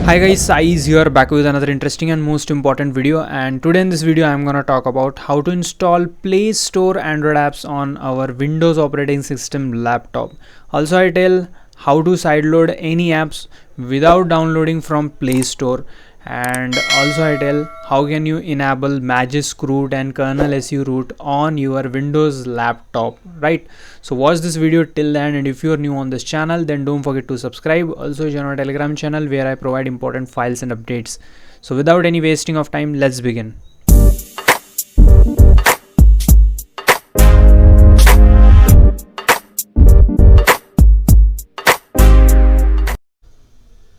Hi guys, Sai is here back with another interesting and most important video, and today in this video I'm gonna talk about how to install Playstore Android apps on our Windows operating system laptop. Also I tell how to sideload any apps without downloading from Playstore, and also I tell how can you enable Magisk root and kernel SU root on your Windows laptop, right? So watch this video till the end, and if you are new on this channel then don't forget to subscribe. Also join our Telegram channel where I provide important files and updates. So without any wasting of time, let's begin.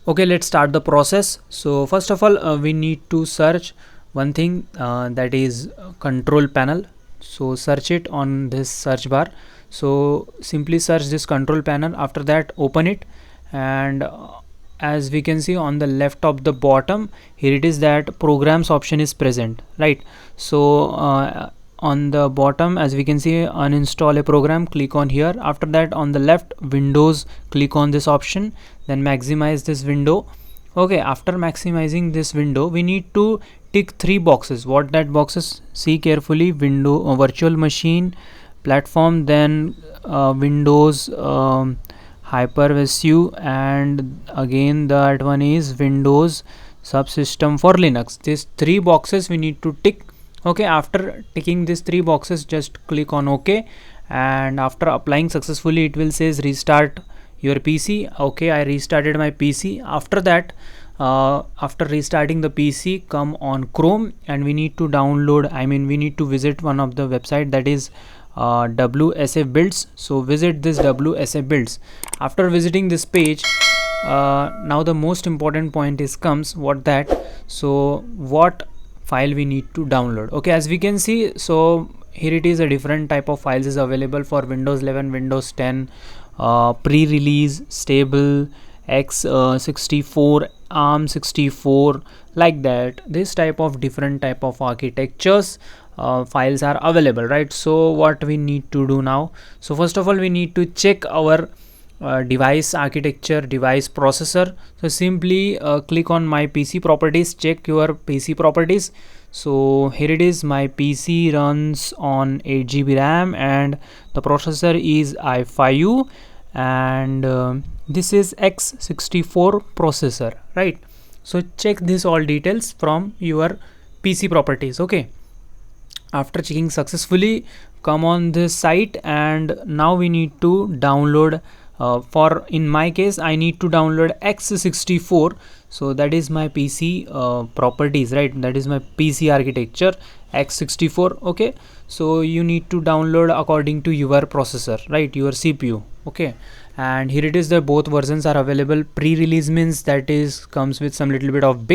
Okay, let's start the process. So first of all, we need to search one thing, that is control panel. So search it on this search bar. So simply search this control panel. After that, open it, and as we can see on the left of the bottom here, it is that programs option is present, right? So on the bottom, as we can see, uninstall a program, click on here. After that, on the left, Windows, click on this option, then maximize this window. Okay, after maximizing this window, we need to tick three boxes. What that boxes? See carefully: window, virtual machine, platform, then Windows Hyper-VSU, and again that one is Windows subsystem for Linux. These three boxes we need to tick. Okay, after ticking these three boxes, just click on OK, and after applying successfully, it will says restart your PC. Okay, I restarted my PC. After that, after restarting the PC, come on Chrome, and we need to download, we need to visit one of the website, that is WSA builds. So visit this WSA builds. After visiting this page, now the most important point is comes what that. So what file we need to download? Okay, as we can see, so here it is, a different type of files is available for Windows 11, Windows 10, pre-release, stable, x64, ARM64, like that. This type of different type of architectures files are available, right? So what we need to do now? So first of all, we need to check our device architecture, device processor. So simply click on my PC properties, check your PC properties. So here it is, my PC runs on 8 GB RAM and the processor is i5, and this is x64 processor, right? So check this all details from your PC properties. Okay, after checking successfully, come on this site, and now we need to download, for in my case I need to download x64. so that is my PC properties, right? That is my PC architecture, x64. okay, so you need to download according to your processor, right, your CPU. okay, and here it is, the both versions are available. Pre-release means that is comes with some little bit of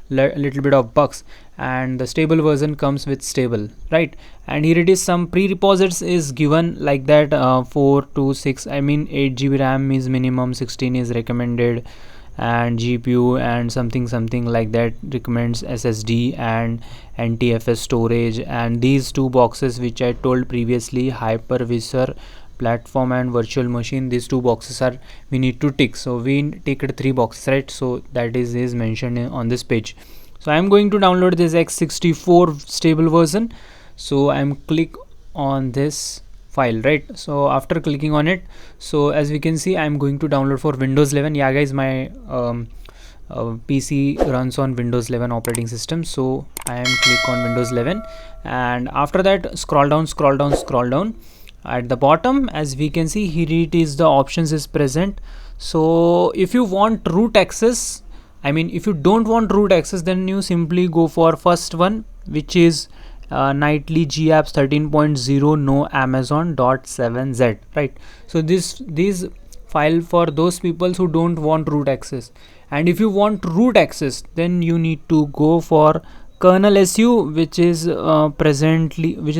little bit of bugs, and the stable version comes with stable, right? And here it is, some pre-repositories is given like that, 4 to 6, 8 GB RAM is minimum, 16 is recommended, and GPU and something like that recommends SSD and NTFS storage. And these two boxes which I told previously, Hyper-VSU, platform, and virtual machine, these two boxes are we need to tick. So we ticked three boxes, right? So that is mentioned on this page. So I am going to download this x64 stable version. So I am click on this file, right? So after clicking on it, so as we can see, I am going to download for Windows 11. Yeah guys, my PC runs on Windows 11 operating system, so I am click on Windows 11, and after that scroll down. At the bottom, as we can see, here it is, the options is present. So if you want root access, if you don't want root access, then you simply go for first one, which is nightly GApps 13.0 no amazon.7z, right? So these file for those people who don't want root access. And if you want root access, then you need to go for kernel SU, which is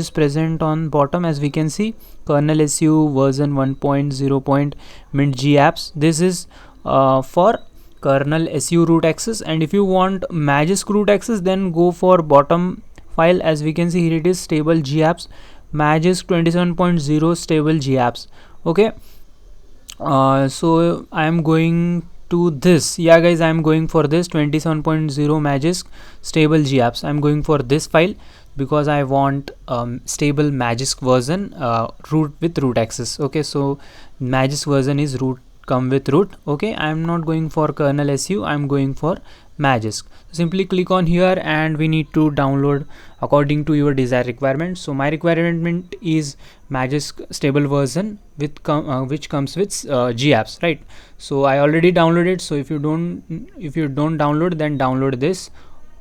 present on bottom. As we can see, kernel SU version 1.0. mint GApps. This is for kernel SU root access. And if you want Magisk root access, then go for bottom file. As we can see, here it is, stable GApps, Magisk 27.0 stable GApps. okay, so I am going to this. Yeah guys, I'm going for this 27.0 Magisk stable gapps. I'm going for this file because I want stable Magisk version, root with root access. Okay, so Magisk version is root, come with root. Okay, I'm not going for kernel SU, I'm going for Magisk. Simply click on here and we need to download according to your desired requirement. So my requirement is Magisk stable version with which comes with gapps, right? So I already downloaded. So if you don't download, then download this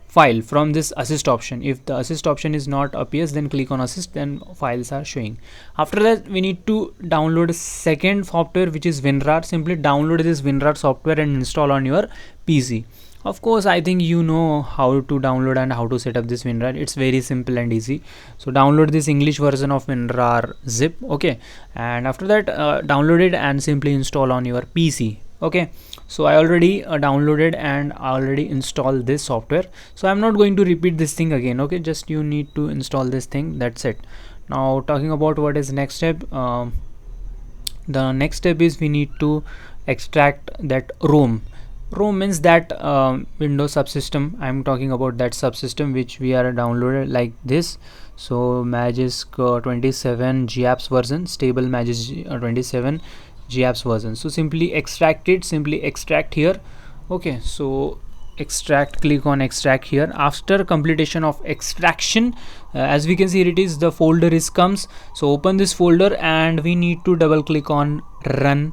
file from this assist option. If the assist option is not appears, then click on assist, then files are showing. After that, we need to download a second software, which is WinRAR. Simply download this WinRAR software and install on your PC. Of course, I think you know how to download and how to set up this WinRAR. It's very simple and easy. So download this English version of WinRAR zip. Okay, and after that, download it and simply install on your PC. Okay, so I already downloaded and I already installed this software, so I'm not going to repeat this thing again. Okay, just you need to install this thing, that's it. Now talking about what is next step, the next step is we need to extract that ROM. ROM means that Windows subsystem. I'm talking about that subsystem which we are downloaded like this. So Magisk 27 gapps version, stable Magisk 27 gapps version. So simply extract it, simply extract here. Okay, so extract, click on extract here. After completion of extraction, as we can see, it is the folder is comes. So open this folder and we need to double click on run,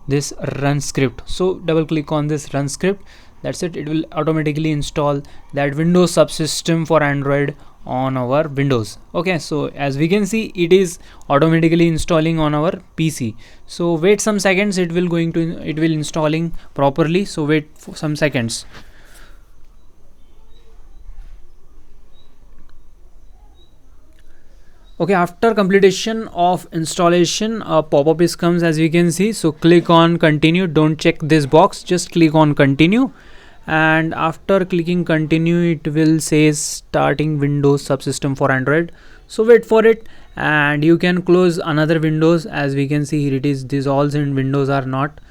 this run script. So double click on this run script, that's it. It will automatically install that Windows subsystem for Android on our Windows. Okay, so as we can see, it is automatically installing on our PC. So wait some seconds, it will installing properly. So wait for some seconds. Okay, after completion of installation, a pop-up is comes, as we can see. So click on continue, don't check this box, just click on continue. And after clicking continue, it will say starting Windows subsystem for Android. So wait for it and you can close another Windows. As we can see here, it is these all in Windows are not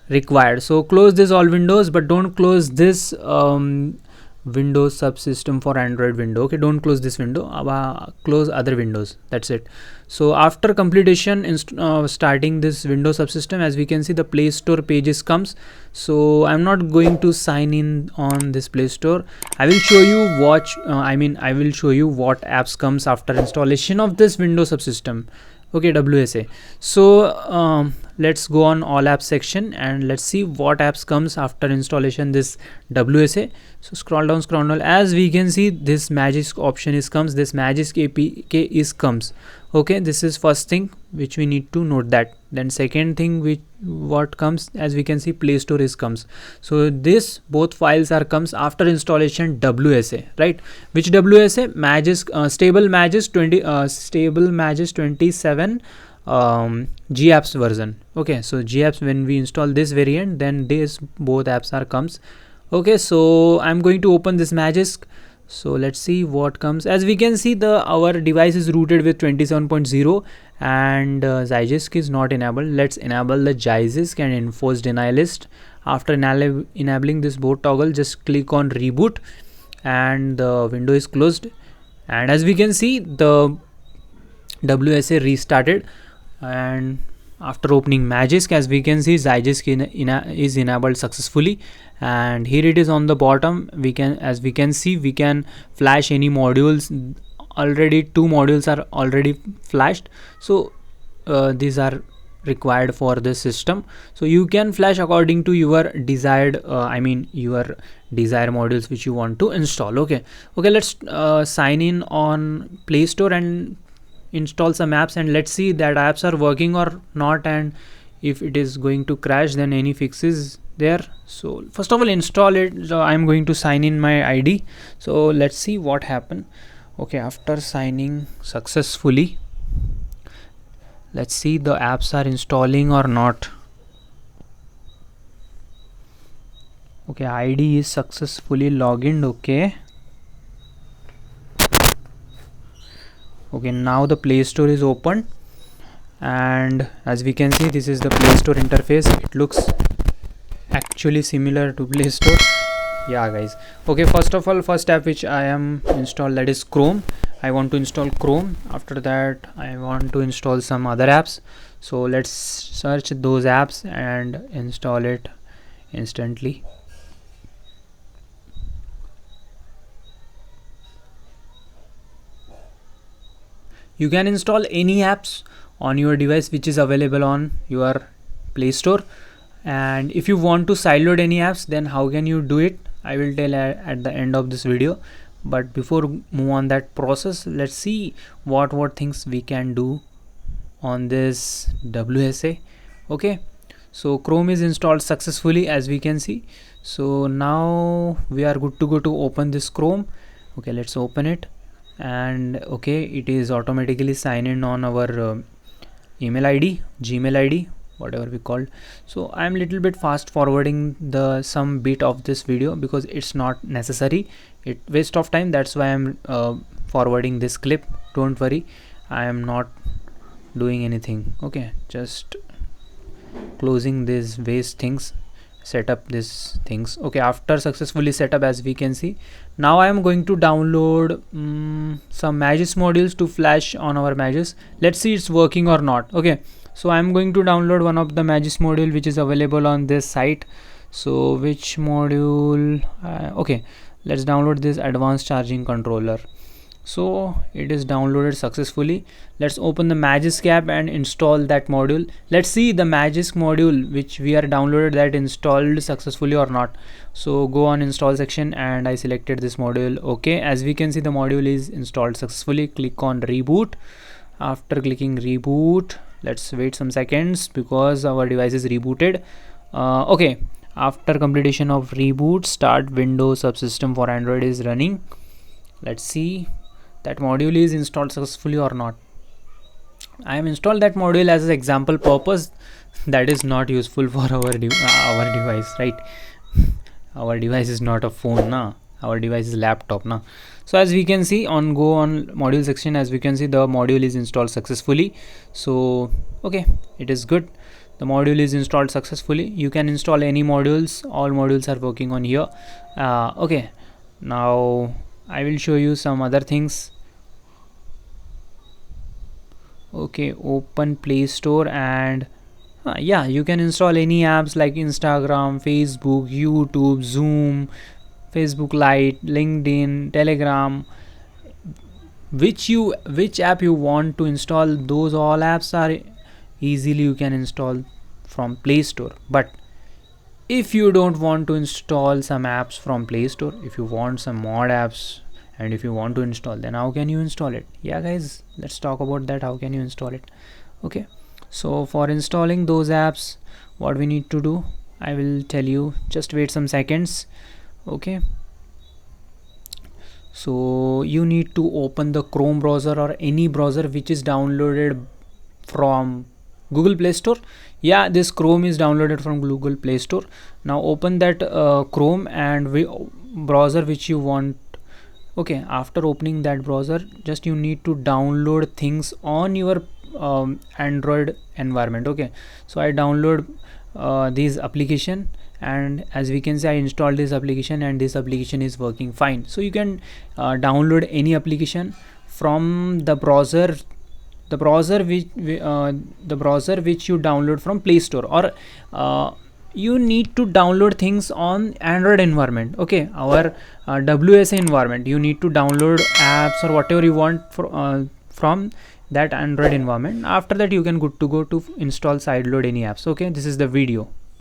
required. So close this all Windows, but don't close this Windows subsystem for Android window. Okay, don't close this window, close other windows, that's it. So after completion, starting this Windows subsystem, as we can see, the Play Store pages comes. So I'm not going to sign in on this Play Store. I will show you I will show you what apps comes after installation of this Windows subsystem. Okay, WSA. So let's go on all apps section and let's see what apps comes after installation this WSA. So scroll down, as we can see, this Magisk option is comes, this Magisk APK is comes. Okay, this is first thing which we need to note that. Then second thing what comes, as we can see, Play Store is comes. So this both files are comes after installation WSA, right? Which WSA? Magisk stable Magisk 27 gapps version. Okay, so gapps, when we install this variant, then this both apps are comes. Okay, so I'm going to open this Magisk. So let's see what comes. As we can see, our device is rooted with 27.0 and Zygisk is not enabled. Let's enable the Zygisk and enforce deny list. After enabling this boot toggle, just click on reboot and the window is closed. And as we can see, the WSA restarted. And after opening Magisk, as we can see, Zygisk is enabled successfully. And here it is on the bottom. As we can see, we can flash any modules. Already 2 modules are already flashed. So these are required for this system. So you can flash according to your desired your desired modules which you want to install. Okay, let's sign in on Play Store and install some apps, and let's see that apps are working or not, and if it is going to crash, then any fixes there. So first of all, install it. So I'm going to sign in my ID. So let's see what happened. Okay, after signing successfully, let's see the apps are installing or not. Okay, ID is successfully logged. Okay, now the Play Store is open, and as we can see, this is the Play Store interface. It looks actually similar to Play Store. Yeah guys, okay, first of all, first app which I am installed, that is Chrome. I want to install Chrome. After that I want to install some other apps, so let's search those apps and install it instantly. You can install any apps on your device which is available on your Play Store, and if you want to sideload any apps, then how can you do it, I will tell at the end of this video. But before move on that process, let's see what things we can do on this WSA. Okay, so Chrome is installed successfully, as we can see. So now we are good to go to open this Chrome. Okay, let's open it, and okay, it is automatically sign in on our email ID, Gmail ID, whatever we called. So I'm little bit fast forwarding the some bit of this video because it's not necessary, it waste of time, that's why I'm forwarding this clip. Don't worry, I am not doing anything. Okay, just closing these waste things, set up these things. Okay, after successfully set up, as we can see, now I am going to download some Magisk modules to flash on our Magisk. Let's see it's working or not. Okay, so I'm going to download one of the Magisk module which is available on this site. So which module? Okay, let's download this advanced charging controller. So it is downloaded successfully. Let's open the Magisk app and install that module. Let's see the Magisk module which we are downloaded, that installed successfully or not. So go on install section and I selected this module. Okay, as we can see, the module is installed successfully. Click on reboot. After clicking reboot, let's wait some seconds because our device is rebooted. Okay, after completion of reboot, start Windows subsystem for Android is running. Let's see that module is installed successfully or not. I am installed that module as an example purpose, that is not useful for our device, right? Our device is not a phone, na. Our device is laptop, na. So as we can see, go on module section, as we can see the module is installed successfully. So okay, it is good, the module is installed successfully. You can install any modules, all modules are working on here. Okay, now I will show you some other things. Okay, open Play Store and yeah, you can install any apps like Instagram, Facebook, YouTube, Zoom, Facebook Lite, LinkedIn, Telegram. Which app you want to install, those all apps are easily you can install from Play Store. But if you don't want to install some apps from Play Store, if you want some mod apps and if you want to install, then how can you install it? Yeah guys, let's talk about that, how can you install it. Okay, so for installing those apps, what we need to do, I will tell you, just wait some seconds. Okay, so you need to open the Chrome browser or any browser which is downloaded from Google Play Store. Yeah, this Chrome is downloaded from Google Play Store. Now open that Chrome and browser which you want. Okay, after opening that browser, just you need to download things on your Android environment. Okay, so I download this application, and as we can see, I installed this application and this application is working fine. So you can download any application from the browser which you download from Play Store, or you need to download things on Android environment. Okay, our WSA environment, you need to download apps or whatever you want from that Android environment. After that, you can good to go to install sideload any apps. Okay, this is the video.